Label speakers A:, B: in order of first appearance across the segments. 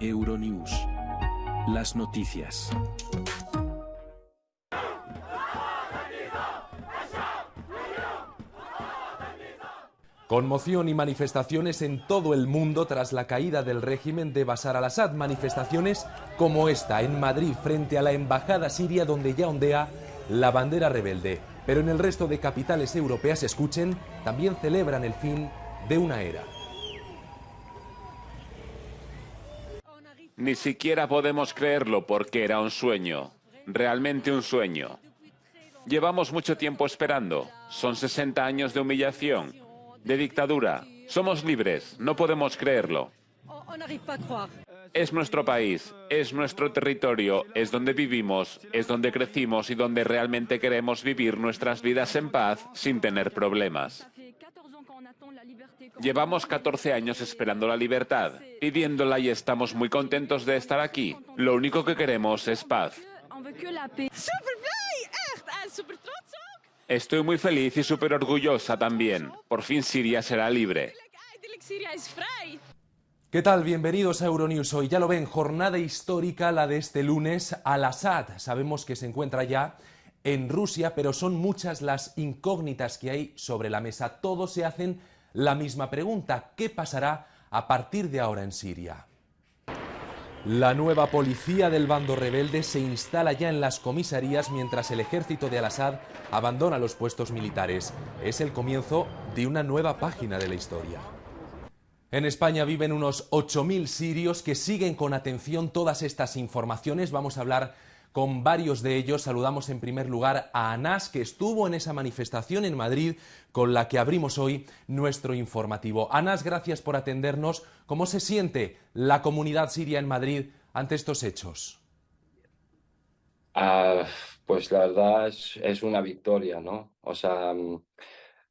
A: Euronews. Las noticias.
B: Conmoción y manifestaciones en todo el mundo tras la caída del régimen de Bashar al-Assad. Manifestaciones como esta en Madrid frente a la embajada siria, donde ya ondea la bandera rebelde. Pero en el resto de capitales europeas, escuchen, también celebran el fin de una era.
C: Ni siquiera podemos creerlo porque era un sueño, realmente un sueño. Llevamos mucho tiempo esperando. Son 60 años de humillación, de dictadura. Somos libres, no podemos creerlo. Es nuestro país, es nuestro territorio, es donde vivimos, es donde crecimos y donde realmente queremos vivir nuestras vidas en paz sin tener problemas. Llevamos 14 años esperando la libertad, pidiéndola y estamos muy contentos de estar aquí. Lo único que queremos es paz. Estoy muy feliz y súper orgullosa también. Por fin Siria será libre.
B: ¿Qué tal? Bienvenidos a Euronews. Hoy ya lo ven, jornada histórica la de este lunes. Al-Assad sabemos que se encuentra ya en Rusia, pero son muchas las incógnitas que hay sobre la mesa. Todos se hacen la misma pregunta: ¿qué pasará a partir de ahora en Siria? La nueva policía del bando rebelde se instala ya en las comisarías mientras el ejército de Al-Assad abandona los puestos militares. Es el comienzo de una nueva página de la historia. En España viven unos 8.000 sirios que siguen con atención todas estas informaciones. Vamos a hablar con varios de ellos. Saludamos en primer lugar a Anas, que estuvo en esa manifestación en Madrid con la que abrimos hoy nuestro informativo. Anas, gracias por atendernos. ¿Cómo se siente la comunidad siria en Madrid ante estos hechos?
D: Pues la verdad es una victoria, ¿no? O sea,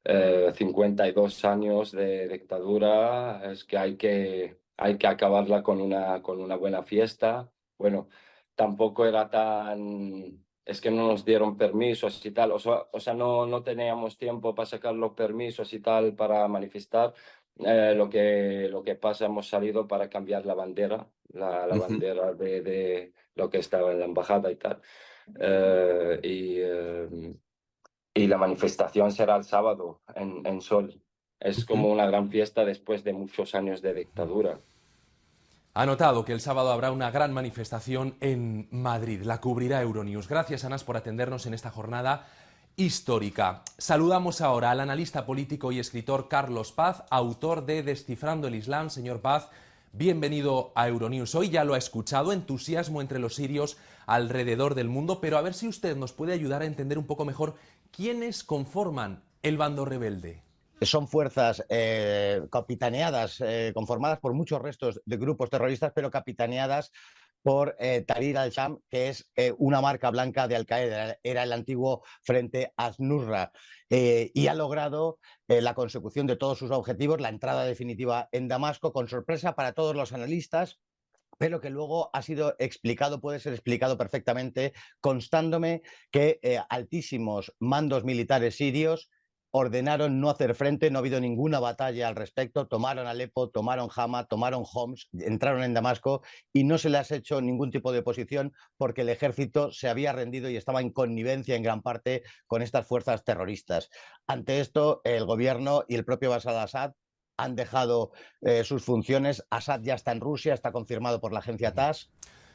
D: 52 años de dictadura, es que hay que acabarla con una buena fiesta. Bueno, tampoco era tan... Es que no nos dieron permisos y tal, no teníamos tiempo para sacar los permisos y tal para manifestar. Lo que pasa, hemos salido para cambiar la bandera, la bandera de lo que estaba en la embajada y tal. Eh, y, eh, y la manifestación será el sábado en Sol. Es como una gran fiesta después de muchos años de dictadura.
B: Ha notado que el sábado habrá una gran manifestación en Madrid. La cubrirá Euronews. Gracias, Anas, por atendernos en esta jornada histórica. Saludamos ahora al analista político y escritor Carlos Paz, autor de Descifrando el Islam. Señor Paz, bienvenido a Euronews. Hoy ya lo ha escuchado, entusiasmo entre los sirios alrededor del mundo, pero a ver si usted nos puede ayudar a entender un poco mejor quiénes conforman el bando rebelde.
E: Son fuerzas capitaneadas, conformadas por muchos restos de grupos terroristas, pero capitaneadas por Tahrir al-Sham, que es una marca blanca de Al-Qaeda, era el antiguo Frente Al-Nusra, y ha logrado la consecución de todos sus objetivos, la entrada definitiva en Damasco, con sorpresa para todos los analistas, pero que luego ha sido explicado, puede ser explicado perfectamente, constándome que altísimos mandos militares sirios ordenaron no hacer frente, no ha habido ninguna batalla al respecto, tomaron Alepo, tomaron Hama, tomaron Homs, entraron en Damasco y no se les ha hecho ningún tipo de oposición porque el ejército se había rendido y estaba en connivencia en gran parte con estas fuerzas terroristas. Ante esto, el gobierno y el propio Bashar al-Assad han dejado sus funciones. Assad ya está en Rusia, está confirmado por la agencia TASS.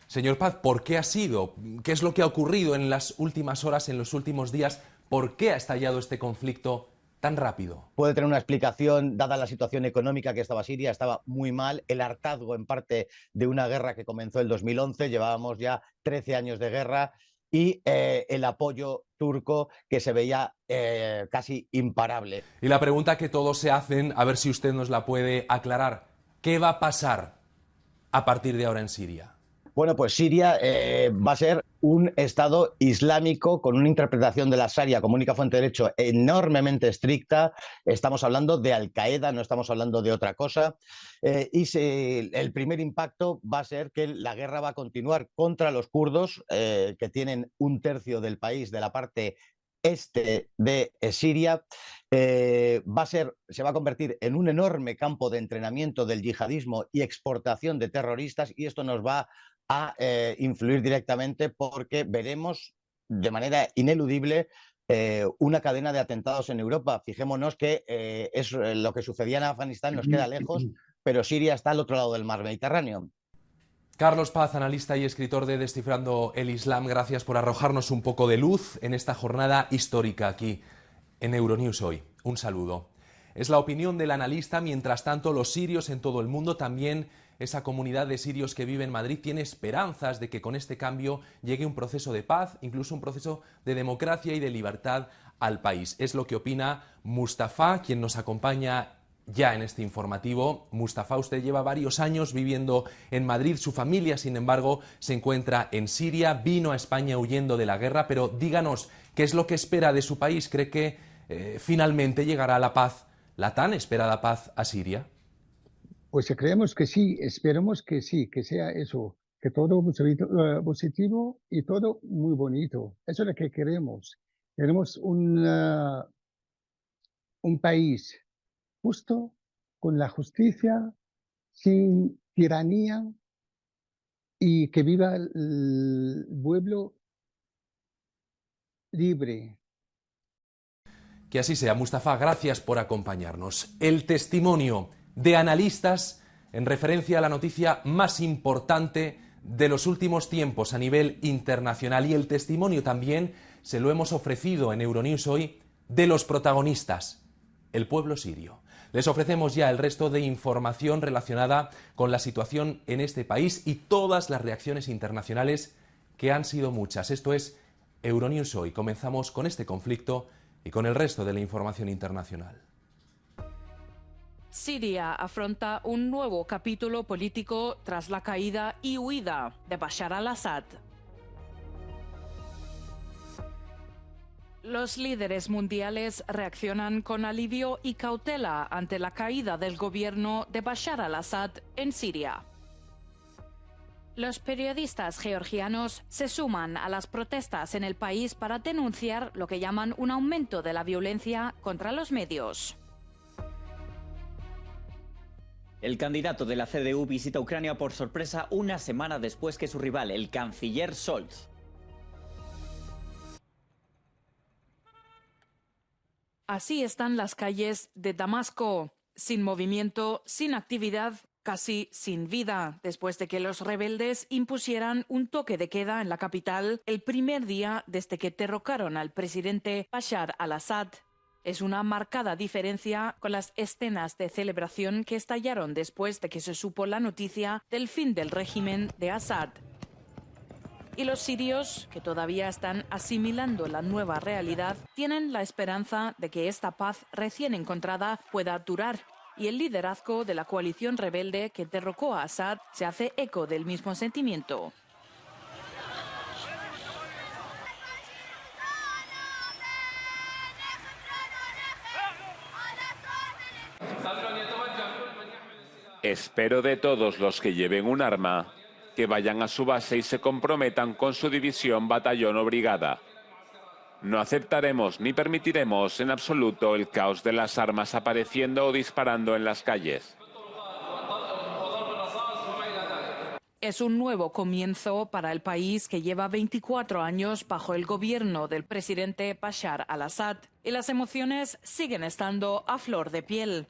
B: Señor Paz, ¿por qué ha sido? ¿Qué es lo que ha ocurrido en las últimas horas, en los últimos días? ¿Por qué ha estallado este conflicto tan rápido?
E: Puede tener una explicación, dada la situación económica que estaba Siria, estaba muy mal, el hartazgo en parte de una guerra que comenzó en 2011, llevábamos ya 13 años de guerra, y el apoyo turco que se veía casi imparable.
B: Y la pregunta que todos se hacen, a ver si usted nos la puede aclarar, ¿qué va a pasar a partir de ahora en Siria?
E: Bueno, pues Siria va a ser un Estado islámico con una interpretación de la Sharia como única fuente de derecho enormemente estricta. Estamos hablando de Al-Qaeda, no estamos hablando de otra cosa. El primer impacto va a ser que la guerra va a continuar contra los kurdos, que tienen un tercio del país, de la parte este de Siria se va a convertir en un enorme campo de entrenamiento del yihadismo y exportación de terroristas, y esto nos va a influir directamente porque veremos de manera ineludible una cadena de atentados en Europa. Fijémonos que es lo que sucedía en Afganistán nos queda lejos, pero Siria está al otro lado del mar Mediterráneo.
B: Carlos Paz, analista y escritor de Descifrando el Islam, gracias por arrojarnos un poco de luz en esta jornada histórica aquí en Euronews hoy. Un saludo. Es la opinión del analista. Mientras tanto, los sirios en todo el mundo, también esa comunidad de sirios que vive en Madrid, tiene esperanzas de que con este cambio llegue un proceso de paz, incluso un proceso de democracia y de libertad al país. Es lo que opina Mustafa, quien nos acompaña ya en este informativo. Mustafa, usted lleva varios años viviendo en Madrid, su familia, sin embargo, se encuentra en Siria, vino a España huyendo de la guerra, pero díganos, ¿qué es lo que espera de su país? ¿Cree que finalmente llegará la paz, la tan esperada paz a Siria?
F: Pues creemos que sí, esperemos que sí, que sea eso, que todo positivo y todo muy bonito. Eso es lo que queremos. Queremos un país justo, con la justicia, sin tiranía, y que viva el pueblo libre.
B: Que así sea, Mustafa, gracias por acompañarnos. El testimonio de analistas en referencia a la noticia más importante de los últimos tiempos a nivel internacional, y el testimonio también se lo hemos ofrecido en Euronews hoy de los protagonistas, el pueblo sirio. Les ofrecemos ya el resto de información relacionada con la situación en este país y todas las reacciones internacionales, que han sido muchas. Esto es Euronews hoy. Comenzamos con este conflicto y con el resto de la información internacional.
G: Siria afronta un nuevo capítulo político tras la caída y huida de Bashar al-Assad. Los líderes mundiales reaccionan con alivio y cautela ante la caída del gobierno de Bashar al-Assad en Siria. Los periodistas georgianos se suman a las protestas en el país para denunciar lo que llaman un aumento de la violencia contra los medios.
H: El candidato de la CDU visita Ucrania por sorpresa una semana después que su rival, el canciller Scholz.
G: Así están las calles de Damasco, sin movimiento, sin actividad, casi sin vida, después de que los rebeldes impusieran un toque de queda en la capital el primer día desde que derrocaron al presidente Bashar al-Assad. Es una marcada diferencia con las escenas de celebración que estallaron después de que se supo la noticia del fin del régimen de Assad. Y los sirios, que todavía están asimilando la nueva realidad, tienen la esperanza de que esta paz recién encontrada pueda durar. Y el liderazgo de la coalición rebelde que derrocó a Assad se hace eco del mismo sentimiento.
C: Espero de todos los que lleven un arma que vayan a su base y se comprometan con su división, batallón o brigada. No aceptaremos ni permitiremos en absoluto el caos de las armas apareciendo o disparando en las calles.
G: Es un nuevo comienzo para el país que lleva 24 años bajo el gobierno del presidente Bashar al-Assad, y las emociones siguen estando a flor de piel.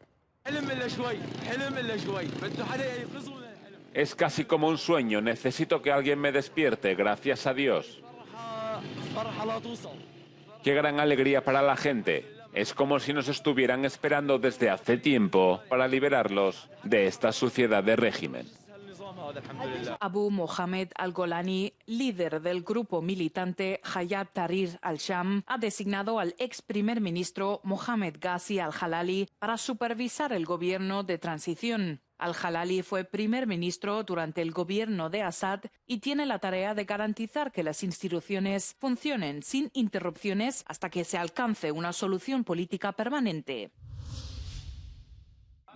C: Es casi como un sueño, necesito que alguien me despierte, gracias a Dios. Qué gran alegría para la gente. Es como si nos estuvieran esperando desde hace tiempo para liberarlos de esta suciedad de régimen.
G: Abu Mohammed al-Golani, líder del grupo militante Hayat Tahrir al-Sham, ha designado al ex primer ministro Mohammed Ghazi al-Jalali para supervisar el gobierno de transición. Al-Jalali fue primer ministro durante el gobierno de Assad y tiene la tarea de garantizar que las instituciones funcionen sin interrupciones hasta que se alcance una solución política permanente.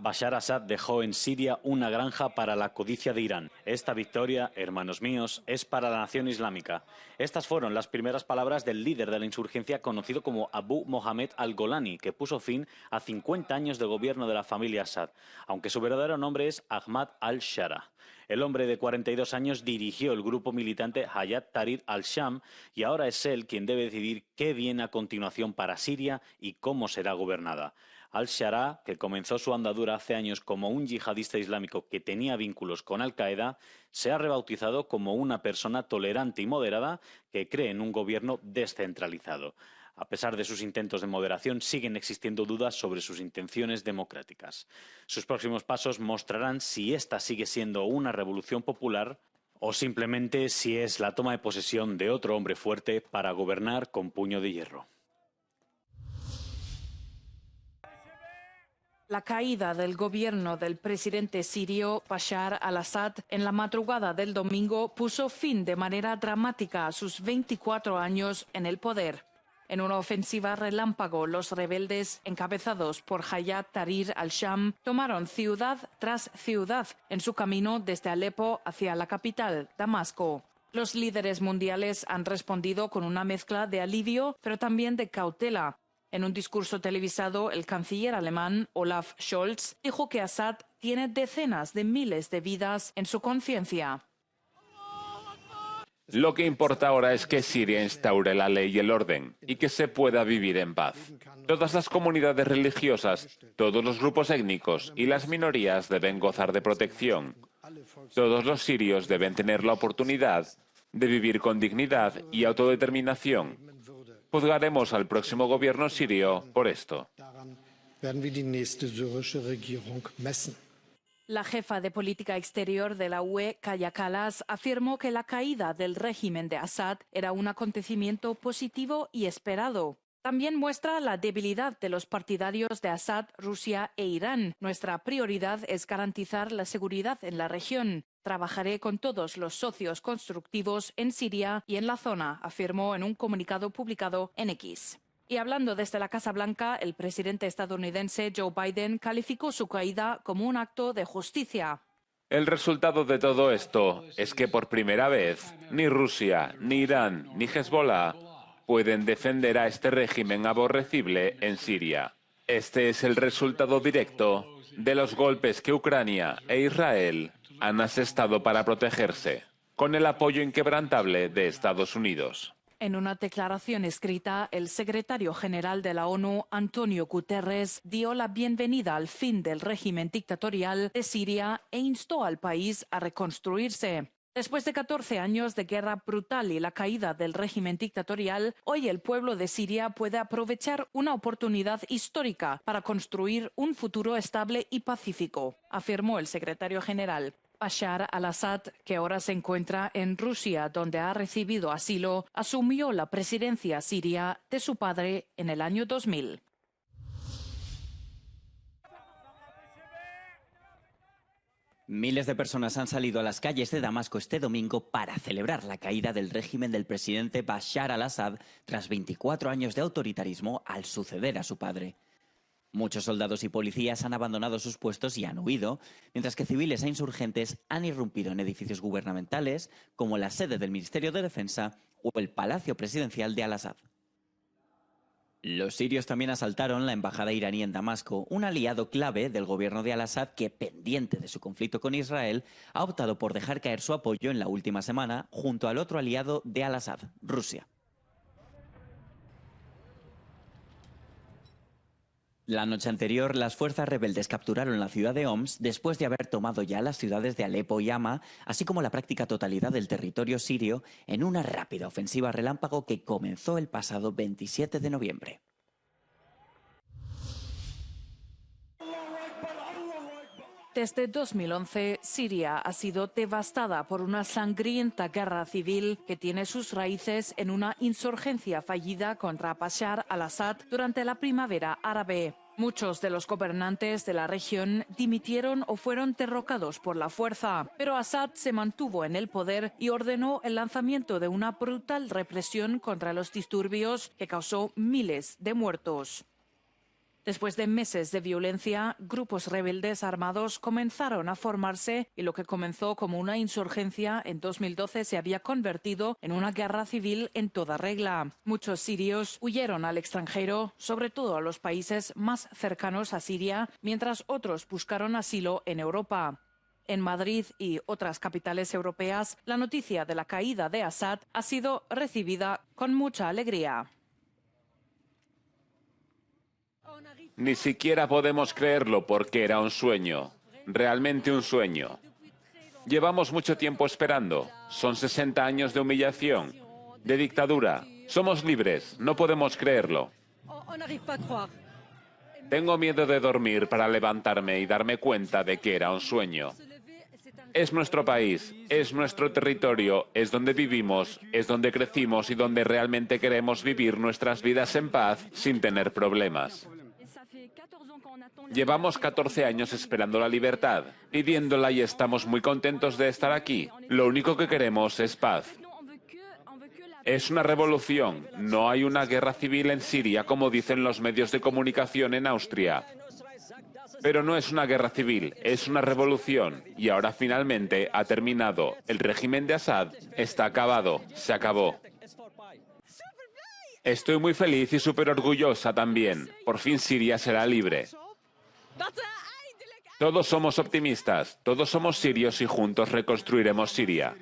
I: Bashar Assad dejó en Siria una granja para la codicia de Irán. Esta victoria, hermanos míos, es para la nación islámica. Estas fueron las primeras palabras del líder de la insurgencia conocido como Abu Mohammed al-Golani, que puso fin a 50 años de gobierno de la familia Assad, aunque su verdadero nombre es Ahmad al-Shara. El hombre de 42 años dirigió el grupo militante Hayat Tahrir al-Sham y ahora es él quien debe decidir qué viene a continuación para Siria y cómo será gobernada. Al-Shara, que comenzó su andadura hace años como un yihadista islámico que tenía vínculos con Al-Qaeda, se ha rebautizado como una persona tolerante y moderada que cree en un gobierno descentralizado. A pesar de sus intentos de moderación, siguen existiendo dudas sobre sus intenciones democráticas. Sus próximos pasos mostrarán si esta sigue siendo una revolución popular o simplemente si es la toma de posesión de otro hombre fuerte para gobernar con puño de hierro.
G: La caída del gobierno del presidente sirio Bashar al-Assad en la madrugada del domingo puso fin de manera dramática a sus 24 años en el poder. En una ofensiva relámpago, los rebeldes, encabezados por Hayat Tahrir al-Sham, tomaron ciudad tras ciudad en su camino desde Alepo hacia la capital, Damasco. Los líderes mundiales han respondido con una mezcla de alivio, pero también de cautela. En un discurso televisado, el canciller alemán Olaf Scholz dijo que Assad tiene decenas de miles de vidas en su conciencia.
C: Lo que importa ahora es que Siria instaure la ley y el orden y que se pueda vivir en paz. Todas las comunidades religiosas, todos los grupos étnicos y las minorías deben gozar de protección. Todos los sirios deben tener la oportunidad de vivir con dignidad y autodeterminación. Juzgaremos al próximo gobierno sirio por esto.
G: La jefa de política exterior de la UE, Kaja Kallas, afirmó que la caída del régimen de Assad era un acontecimiento positivo y esperado. También muestra la debilidad de los partidarios de Assad, Rusia e Irán. Nuestra prioridad es garantizar la seguridad en la región. Trabajaré con todos los socios constructivos en Siria y en la zona, afirmó en un comunicado publicado en X. Y hablando desde la Casa Blanca, el presidente estadounidense Joe Biden calificó su caída como un acto de justicia.
C: El resultado de todo esto es que por primera vez ni Rusia, ni Irán, ni Hezbollah pueden defender a este régimen aborrecible en Siria. Este es el resultado directo de los golpes que Ucrania e Israel han asestado para protegerse, con el apoyo inquebrantable de Estados Unidos.
G: En una declaración escrita, el secretario general de la ONU, Antonio Guterres, dio la bienvenida al fin del régimen dictatorial de Siria e instó al país a reconstruirse. Después de 14 años de guerra brutal y la caída del régimen dictatorial, hoy el pueblo de Siria puede aprovechar una oportunidad histórica para construir un futuro estable y pacífico, afirmó el secretario general. Bashar al-Assad, que ahora se encuentra en Rusia, donde ha recibido asilo, asumió la presidencia siria de su padre en el año 2000.
H: Miles de personas han salido a las calles de Damasco este domingo para celebrar la caída del régimen del presidente Bashar al-Assad tras 24 años de autoritarismo al suceder a su padre. Muchos soldados y policías han abandonado sus puestos y han huido, mientras que civiles e insurgentes han irrumpido en edificios gubernamentales como la sede del Ministerio de Defensa o el Palacio Presidencial de Al-Assad. Los sirios también asaltaron la embajada iraní en Damasco, un aliado clave del gobierno de Al-Assad que, pendiente de su conflicto con Israel, ha optado por dejar caer su apoyo en la última semana junto al otro aliado de Al-Assad, Rusia. La noche anterior, las fuerzas rebeldes capturaron la ciudad de Homs después de haber tomado ya las ciudades de Alepo y Hama, así como la práctica totalidad del territorio sirio, en una rápida ofensiva relámpago que comenzó el pasado 27 de noviembre.
G: Desde 2011, Siria ha sido devastada por una sangrienta guerra civil que tiene sus raíces en una insurgencia fallida contra Bashar al-Assad durante la primavera árabe. Muchos de los gobernantes de la región dimitieron o fueron derrocados por la fuerza, pero Assad se mantuvo en el poder y ordenó el lanzamiento de una brutal represión contra los disturbios que causó miles de muertos. Después de meses de violencia, grupos rebeldes armados comenzaron a formarse y lo que comenzó como una insurgencia en 2012 se había convertido en una guerra civil en toda regla. Muchos sirios huyeron al extranjero, sobre todo a los países más cercanos a Siria, mientras otros buscaron asilo en Europa. En Madrid y otras capitales europeas, la noticia de la caída de Assad ha sido recibida con mucha alegría.
C: Ni siquiera podemos creerlo porque era un sueño, realmente un sueño. Llevamos mucho tiempo esperando. Son 60 años de humillación, de dictadura. Somos libres, no podemos creerlo. Tengo miedo de dormir para levantarme y darme cuenta de que era un sueño. Es nuestro país, es nuestro territorio, es donde vivimos, es donde crecimos y donde realmente queremos vivir nuestras vidas en paz sin tener problemas. Llevamos 14 años esperando la libertad, pidiéndola y estamos muy contentos de estar aquí. Lo único que queremos es paz. Es una revolución, no hay una guerra civil en Siria como dicen los medios de comunicación en Austria. Pero no es una guerra civil, es una revolución y ahora finalmente ha terminado. El régimen de Assad está acabado, se acabó. Estoy muy feliz y súper orgullosa también. Por fin Siria será libre. Todos somos optimistas, todos somos sirios y juntos reconstruiremos Siria.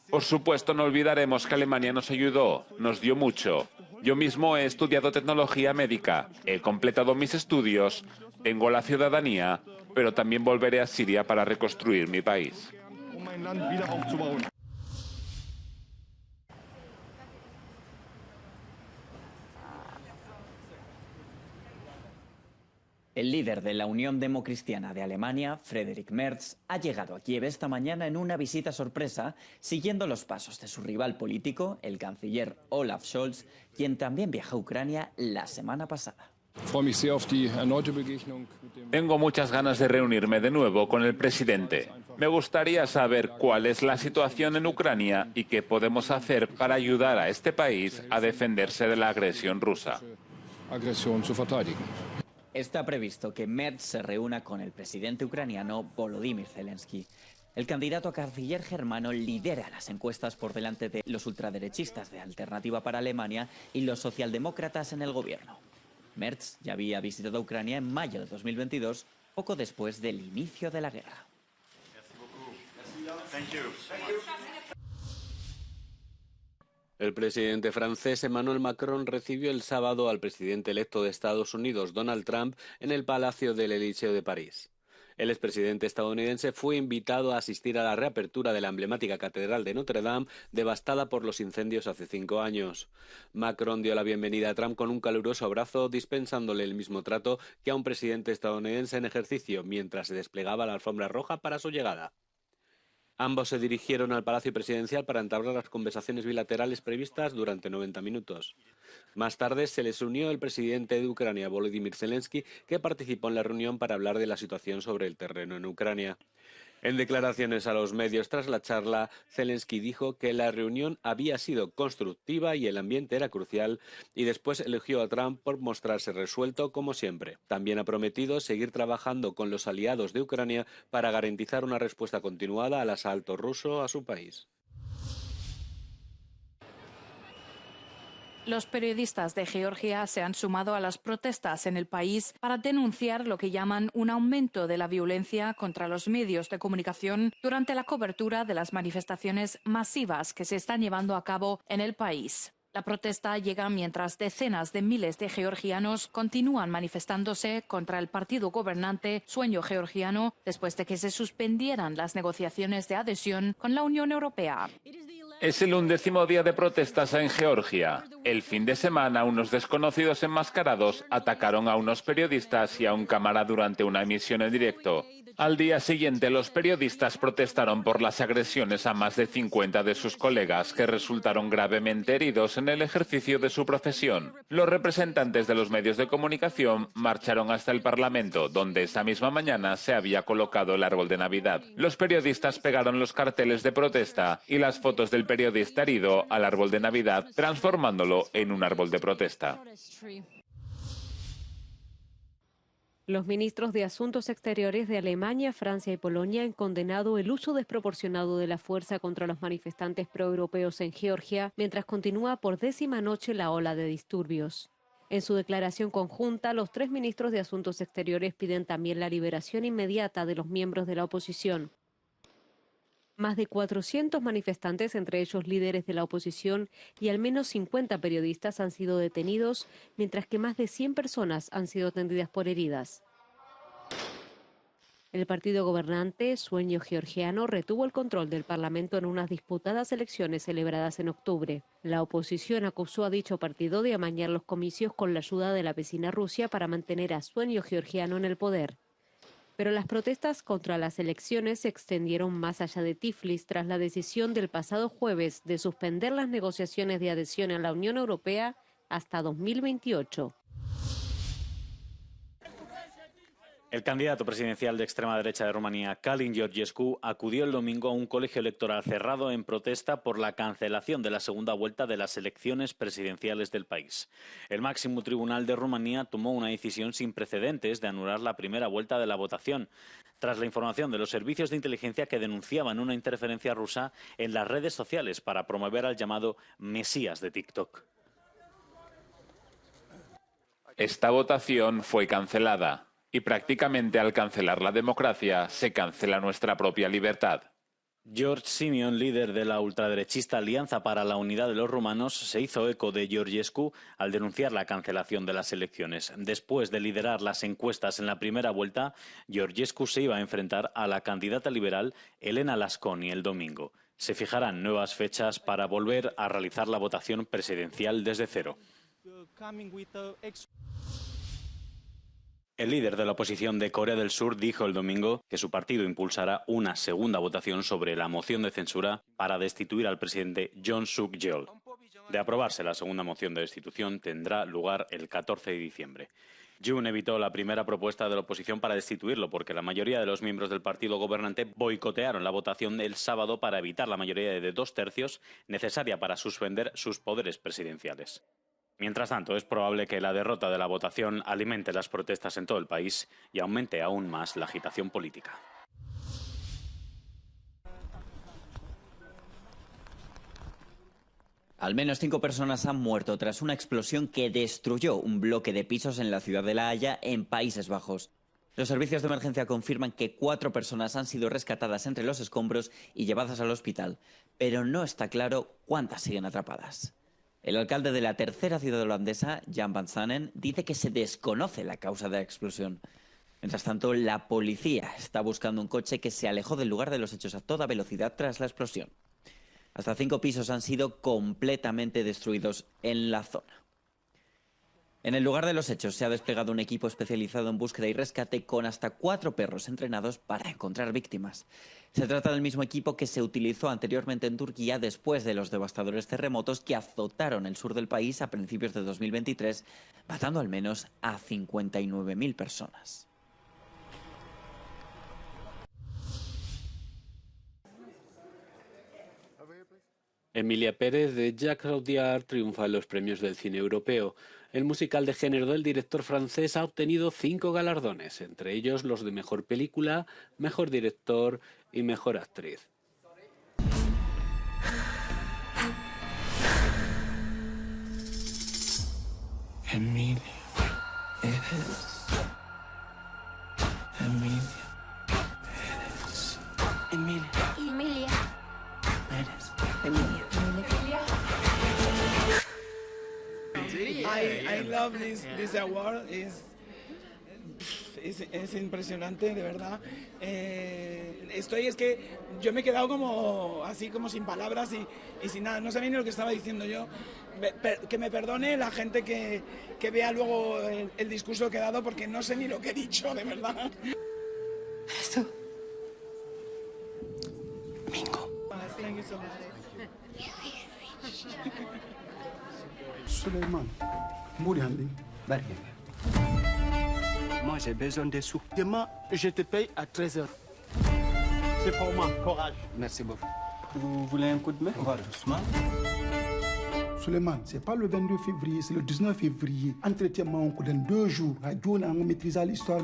C: Por supuesto, no olvidaremos que Alemania nos ayudó, nos dio mucho. Yo mismo he estudiado tecnología médica, he completado mis estudios, tengo la ciudadanía, pero también volveré a Siria para reconstruir mi país.
H: El líder de la Unión Democristiana de Alemania, Friedrich Merz, ha llegado a Kiev esta mañana en una visita sorpresa, siguiendo los pasos de su rival político, el canciller Olaf Scholz, quien también viajó a Ucrania la semana pasada.
C: Tengo muchas ganas de reunirme de nuevo con el presidente. Me gustaría saber cuál es la situación en Ucrania y qué podemos hacer para ayudar a este país a defenderse de la agresión rusa.
H: Está previsto que Merz se reúna con el presidente ucraniano Volodymyr Zelensky. El candidato a canciller germano lidera las encuestas por delante de los ultraderechistas de Alternativa para Alemania y los socialdemócratas en el gobierno. Merz ya había visitado Ucrania en mayo de 2022, poco después del inicio de la guerra.
J: El presidente francés Emmanuel Macron recibió el sábado al presidente electo de Estados Unidos, Donald Trump, en el Palacio del Elíseo de París. El expresidente estadounidense fue invitado a asistir a la reapertura de la emblemática Catedral de Notre Dame, devastada por los incendios hace 5 años. Macron dio la bienvenida a Trump con un caluroso abrazo, dispensándole el mismo trato que a un presidente estadounidense en ejercicio, mientras se desplegaba la alfombra roja para su llegada. Ambos se dirigieron al Palacio Presidencial para entablar las conversaciones bilaterales previstas durante 90 minutos. Más tarde se les unió el presidente de Ucrania, Volodymyr Zelensky, que participó en la reunión para hablar de la situación sobre el terreno en Ucrania. En declaraciones a los medios tras la charla, Zelensky dijo que la reunión había sido constructiva y el ambiente era crucial, y después elogió a Trump por mostrarse resuelto como siempre. También ha prometido seguir trabajando con los aliados de Ucrania para garantizar una respuesta continuada al asalto ruso a su país.
G: Los periodistas de Georgia se han sumado a las protestas en el país para denunciar lo que llaman un aumento de la violencia contra los medios de comunicación durante la cobertura de las manifestaciones masivas que se están llevando a cabo en el país. La protesta llega mientras decenas de miles de georgianos continúan manifestándose contra el partido gobernante Sueño Georgiano después de que se suspendieran las negociaciones de adhesión con la Unión Europea.
C: Es el 11º día de protestas en Georgia. El fin de semana, unos desconocidos enmascarados atacaron a unos periodistas y a un cámara durante una emisión en directo. Al día siguiente, los periodistas protestaron por las agresiones a más de 50 de sus colegas que resultaron gravemente heridos en el ejercicio de su profesión. Los representantes de los medios de comunicación marcharon hasta el Parlamento, donde esa misma mañana se había colocado el árbol de Navidad. Los periodistas pegaron los carteles de protesta y las fotos del periodista herido al árbol de Navidad, transformándolo en un árbol de protesta.
K: Los ministros de Asuntos Exteriores de Alemania, Francia y Polonia han condenado el uso desproporcionado de la fuerza contra los manifestantes proeuropeos en Georgia, mientras continúa por 10ª noche la ola de disturbios. En su declaración conjunta, los 3 ministros de Asuntos Exteriores piden también la liberación inmediata de los miembros de la oposición. Más de 400 manifestantes, entre ellos líderes de la oposición, y al menos 50 periodistas han sido detenidos, mientras que más de 100 personas han sido atendidas por heridas. El partido gobernante, Sueño Georgiano, retuvo el control del Parlamento en unas disputadas elecciones celebradas en octubre. La oposición acusó a dicho partido de amañar los comicios con la ayuda de la vecina Rusia para mantener a Sueño Georgiano en el poder. Pero las protestas contra las elecciones se extendieron más allá de Tiflis tras la decisión del pasado jueves de suspender las negociaciones de adhesión a la Unión Europea hasta 2028.
I: El candidato presidencial de extrema derecha de Rumanía, Călin Georgescu, acudió el domingo a un colegio electoral cerrado en protesta por la cancelación de la segunda vuelta de las elecciones presidenciales del país. El máximo tribunal de Rumanía tomó una decisión sin precedentes de anular la primera vuelta de la votación, tras la información de los servicios de inteligencia que denunciaban una interferencia rusa en las redes sociales para promover al llamado Mesías de TikTok.
C: Esta votación fue cancelada. Y prácticamente al cancelar la democracia, se cancela nuestra propia libertad.
I: George Simeon, líder de la ultraderechista Alianza para la Unidad de los Rumanos, se hizo eco de Georgescu al denunciar la cancelación de las elecciones. Después de liderar las encuestas en la primera vuelta, Georgescu se iba a enfrentar a la candidata liberal Elena Lasconi el domingo. Se fijarán nuevas fechas para volver a realizar la votación presidencial desde cero. El líder de la oposición de Corea del Sur dijo el domingo que su partido impulsará una segunda votación sobre la moción de censura para destituir al presidente Yoon Suk-yeol. De aprobarse la segunda moción de destitución, tendrá lugar el 14 de diciembre. Yoon evitó la primera propuesta de la oposición para destituirlo porque la mayoría de los miembros del partido gobernante boicotearon la votación del sábado para evitar la mayoría de 2/3 necesaria para suspender sus poderes presidenciales. Mientras tanto, es probable que la derrota de la votación alimente las protestas en todo el país y aumente aún más la agitación política.
H: Al menos 5 personas han muerto tras una explosión que destruyó un bloque de pisos en la ciudad de La Haya, en Países Bajos. Los servicios de emergencia confirman que 4 personas han sido rescatadas entre los escombros y llevadas al hospital, pero no está claro cuántas siguen atrapadas. El alcalde de la tercera ciudad holandesa, Jan van Zanen, dice que se desconoce la causa de la explosión. Mientras tanto, la policía está buscando un coche que se alejó del lugar de los hechos a toda velocidad tras la explosión. Hasta 5 pisos han sido completamente destruidos en la zona. En el lugar de los hechos se ha desplegado un equipo especializado en búsqueda y rescate con hasta 4 perros entrenados para encontrar víctimas. Se trata del mismo equipo que se utilizó anteriormente en Turquía después de los devastadores terremotos que azotaron el sur del país a principios de 2023, matando al menos a 59.000 personas.
J: Emilia Pérez de Jacques Audiard triunfa en los premios del cine europeo. El musical de género del director francés ha obtenido 5 galardones, entre ellos los de Mejor Película, Mejor Director y Mejor Actriz.
A: Emilia Pérez. Emilia Pérez. Emilia.
L: Emilia.
A: Pérez.
L: Emilia.
M: I love this award. Es impresionante, de verdad. Es que yo me he quedado como así como sin palabras y sin nada. No sabía ni lo que estaba diciendo yo. Que me perdone la gente que vea luego el discurso que he dado porque no sé ni lo que he dicho, de verdad.
L: Esto.
M: Mingo.
N: Suleiman, Bouriandi, moi j'ai besoin de sous. Demain, je te paye à 13h. C'est pour moi, courage. Merci beaucoup. Vous voulez un coup de main? On va doucement. Suleiman, c'est pas le 22 février, c'est le 19 février. Entretien dans 2 jours. Radio n'a maîtrisé l'histoire.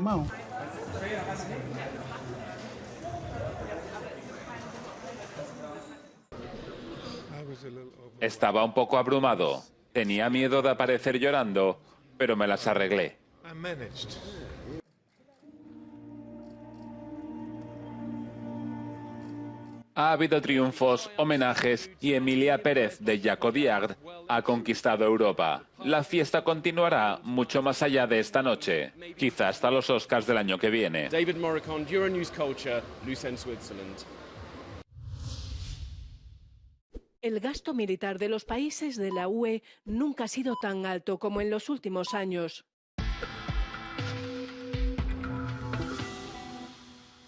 C: Estaba un poco abrumado. Tenía miedo de aparecer llorando, pero me las arreglé. Ha habido triunfos, homenajes y Emilia Pérez de Jaco Diard ha conquistado Europa. La fiesta continuará mucho más allá de esta noche, quizá hasta los Oscars del año que viene.
O: David Morricone, Euronews Culture, Lucerne, Switzerland.
P: El gasto militar de los países de la UE nunca ha sido tan alto como en los últimos años.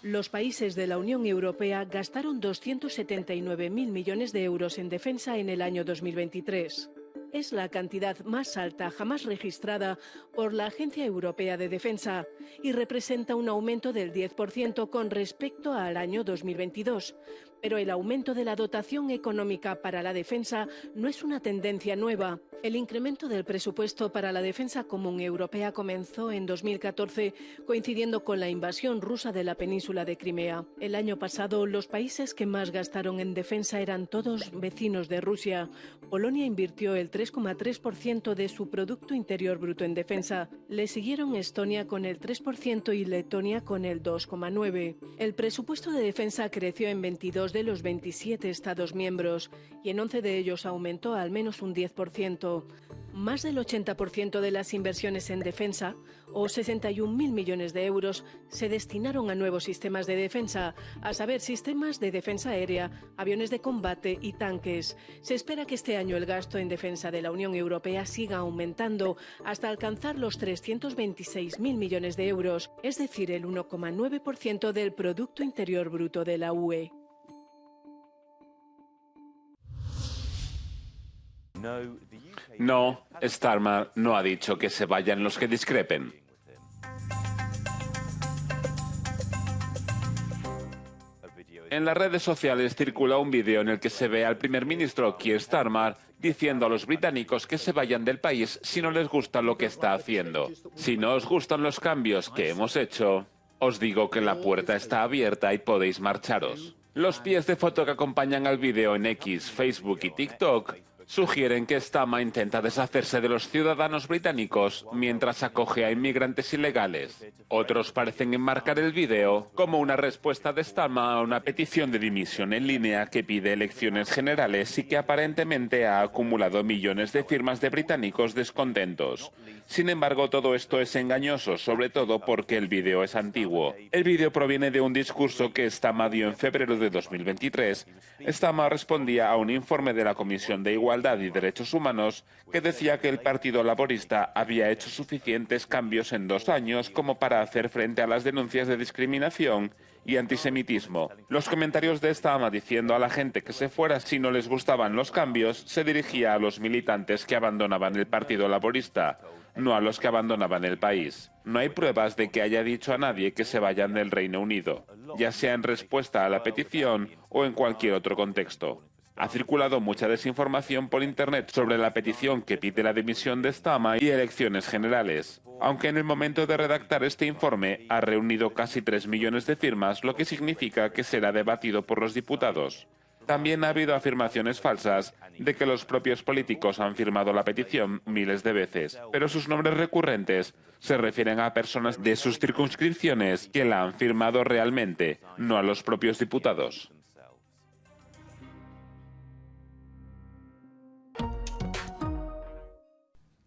P: Los países de la Unión Europea gastaron 279.000 millones de euros en defensa en el año 2023. Es la cantidad más alta jamás registrada por la Agencia Europea de Defensa y representa un aumento del 10% con respecto al año 2022. Pero el aumento de la dotación económica para la defensa no es una tendencia nueva. El incremento del presupuesto para la defensa común europea comenzó en 2014, coincidiendo con la invasión rusa de la península de Crimea. El año pasado, los países que más gastaron en defensa eran todos vecinos de Rusia. Polonia invirtió el 3,3% de su Producto Interior Bruto en defensa. Le siguieron Estonia con el 3% y Letonia con el 2,9%. El presupuesto de defensa creció en 22 de los 27 Estados miembros y en 11 de ellos aumentó al menos un 10%. Más del 80% de las inversiones en defensa, o 61.000 millones de euros, se destinaron a nuevos sistemas de defensa, a saber, sistemas de defensa aérea, aviones de combate y tanques. Se espera que este año el gasto en defensa de la Unión Europea siga aumentando hasta alcanzar los 326.000 millones de euros, es decir, el 1,9% del Producto Interior Bruto de la UE.
C: No, Starmer no ha dicho que se vayan los que discrepen. En las redes sociales circula un vídeo en el que se ve al primer ministro Keir Starmer diciendo a los británicos que se vayan del país si no les gusta lo que está haciendo. Si no os gustan los cambios que hemos hecho, os digo que la puerta está abierta y podéis marcharos. Los pies de foto que acompañan al vídeo en X, Facebook y TikTok sugieren que Starmer intenta deshacerse de los ciudadanos británicos mientras acoge a inmigrantes ilegales. Otros parecen enmarcar el vídeo como una respuesta de Starmer a una petición de dimisión en línea que pide elecciones generales y que aparentemente ha acumulado millones de firmas de británicos descontentos. Sin embargo, todo esto es engañoso, sobre todo porque el vídeo es antiguo. El vídeo proviene de un discurso que Starmer dio en febrero de 2023. Starmer respondía a un informe de la Comisión de Igualdad y Derechos Humanos que decía que el Partido Laborista había hecho suficientes cambios en 2 años como para hacer frente a las denuncias de discriminación y antisemitismo. Los comentarios de Starmer diciendo a la gente que se fuera si no les gustaban los cambios se dirigía a los militantes que abandonaban el Partido Laborista, no a los que abandonaban el país. No hay pruebas de que haya dicho a nadie que se vayan del Reino Unido, ya sea en respuesta a la petición o en cualquier otro contexto. Ha circulado mucha desinformación por Internet sobre la petición que pide la dimisión de Starmer y elecciones generales, aunque en el momento de redactar este informe ha reunido casi 3 millones de firmas, lo que significa que será debatido por los diputados. También ha habido afirmaciones falsas de que los propios políticos han firmado la petición miles de veces, pero sus nombres recurrentes se refieren a personas de sus circunscripciones que la han firmado realmente, no a los propios diputados.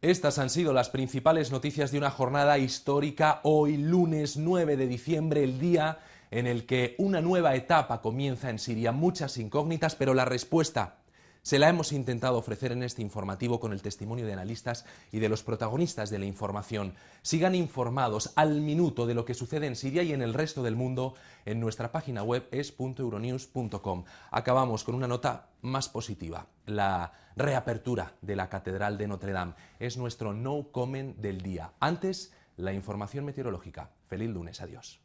B: Estas han sido las principales noticias de una jornada histórica hoy, lunes 9 de diciembre, el día en el que una nueva etapa comienza en Siria. Muchas incógnitas, pero la respuesta se la hemos intentado ofrecer en este informativo con el testimonio de analistas y de los protagonistas de la información. Sigan informados al minuto de lo que sucede en Siria y en el resto del mundo en nuestra página web es.euronews.com. Acabamos con una nota más positiva. La reapertura de la Catedral de Notre Dame es nuestro no comment del día. Antes, la información meteorológica. Feliz lunes. Adiós.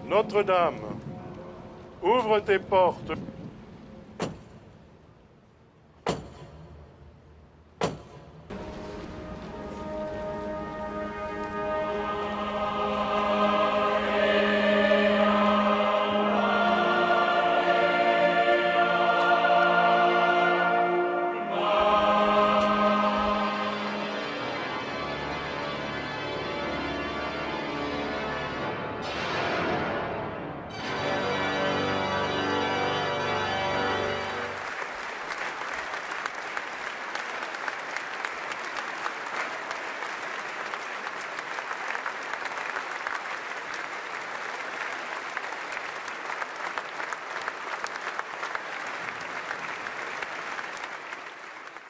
Q: Notre-Dame, ouvre tes portes.